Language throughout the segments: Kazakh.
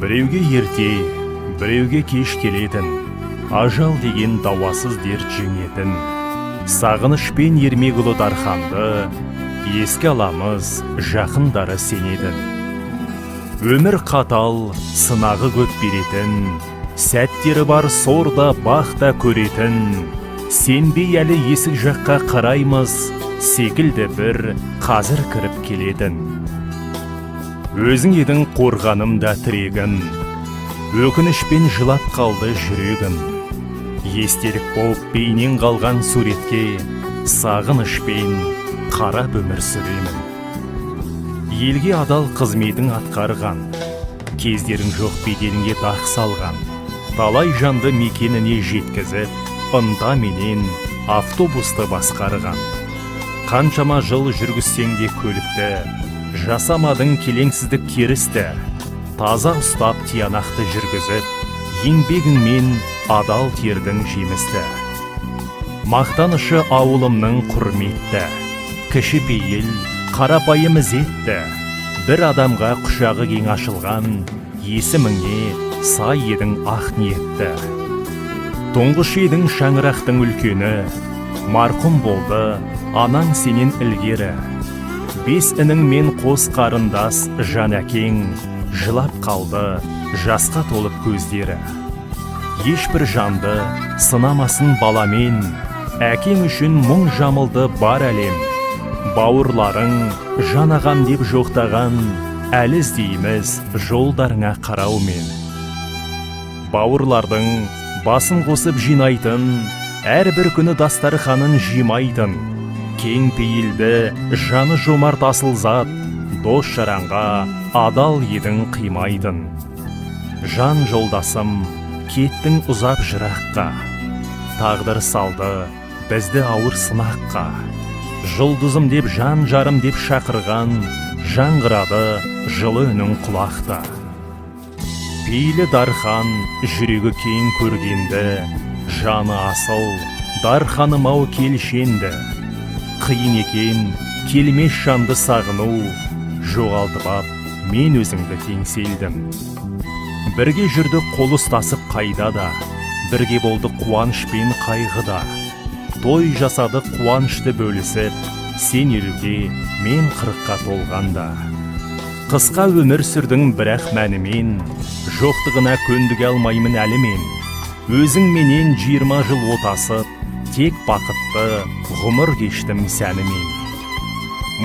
Біреуге ерте, біреуге кеш келетін, ажал деген дауасыз дерт жеңетін. Сағынышпен ермек ұлы Дарханды еске аламыз, жақындары сенетін. Өмір қатал, сынағы көп беретін, сәттері бар сорда бақта көретін. Сенбей әлі есік жаққа қараймыз, секілді бір қазір кіріп келетін. Өзің едің қорғанымда тірегім, өкінішпен жылап қалды жүрегім. Естелік болып бейнен қалған суретке, сағынышпен қарап өмір сүремін. Елге адал қызметің атқарған, кездерің жоқ беделіңе дақ салған. Талай жанды мекеніне жеткізіп, ынта менен автобусты басқарған. Қаншама жыл жүргізсең де көлікті, жасамадың келеңсіздік керісті. Таза ұстап тиянақты жүргізіп, еңбегіңмен адал тердің жемісті. Мақтанышы ауылымның құрметті, кішіпейіл қарапайым ізетті. Бір адамға құшағы кең ашылған, есіміңе сай едің ақ ниетті. Тұңғыш едің шаңырақтың үлкені, марқұм болды анаң сенен ілгері. 5 інің мен қос қарындас жан әкең, жылап қалды жасқа толып көздері. Ешбір жанды сынамасын баламен, әкең үшін мұң жамылды бар әлем. Бауырларың жан ағам деп жоқтаған, әлі іздейміз жолдарыңа қараумен. Бауырлардың басын қосып жинайтын, әрбір күні дастарханын жимайтын. Кең пейілді, жаны жомарт асыл зат, дос жаранға адал едің қимайтын. Жан жолдасым, кеттің ұзап жыраққа, тағдыр салды бізді ауыр сынаққа. Жұлдызым деп жан жарым деп шақырған, жаңғырады жылы үнің құлақта. Пейлі Дархан жүрегі кең көргенді, жаны асыл Дарханым ау келшенді. Қиын екен келмес жанды сағыну, жоғалтып ап мен өзіңді теңселдім. Бірге жүрді қол ұстасып қайда да, бірге болды қуаныш пен қайғыда. Той жасады қуанышты бөлісіп, сен елуге мен 40-қа толғанда. Қысқа өмір сүрдің бірақ мәнімен, жоқтығына көндіге алмаймын әлі мен. Өзің менен 20 жыл отасып, тек бақытты ғұмыр кештім сәнімен.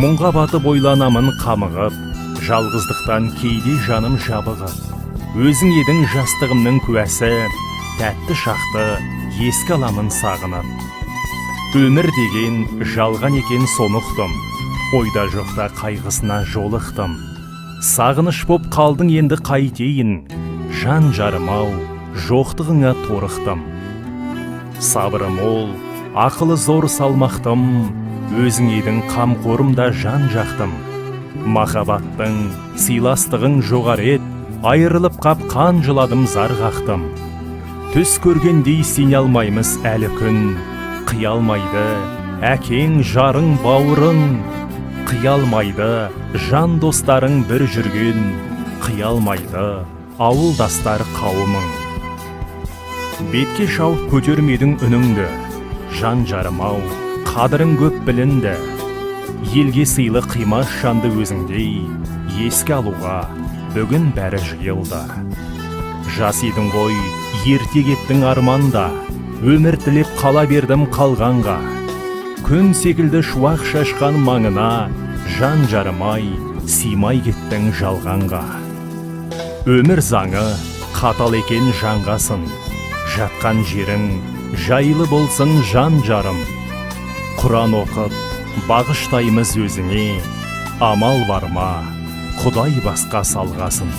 Мұңға батып ойланамын қамығып, жалғыздықтан кейде жаным жабығып. Өзің едің жастығымның куәсі, тәтті шақты еске аламын сағынып. Өмір деген жалған екен соны ұқтым, ойда жоқта қайғысына жолықтым. Сағыныш боп қалдың енді қайтейін, жан жарым-ау, жоқтығыңа торықтым. Сабырым ол, ақылы зор салмақтым, өзің едің қамқорымда жан жақтым. Махаббаттың сыйластығың жоғары ет, айырылып қап қан жыладым зар қақтым. Түс көргендей сене алмаймыз әлі күн, қиялмайды әкең жарың бауырың. Қиялмайды жан достарың бір жүрген, қиялмайды ауылдастар қауымың. Бетке шауып көтермедің үніңді, жан жарым-ау, қадірің көп білінді. Елге сыйлы қимас жанды өзіңдей, еске алуға бүгін бәрі жиылды. Жас едің ғой, ерте кеттің арманда, өмір тілеп қала бердім қалғанға. Күн секілді шуақ шашқан маңына, жан жарым-ай, симай кеттің жалғанға. Өмір заңы қатал екен жаңғасын, жатқан жерің жайлы болсын жан жарым. Құран оқып бағыштаймыз өзіңе, амал бар ма Құдай басқа салғасын.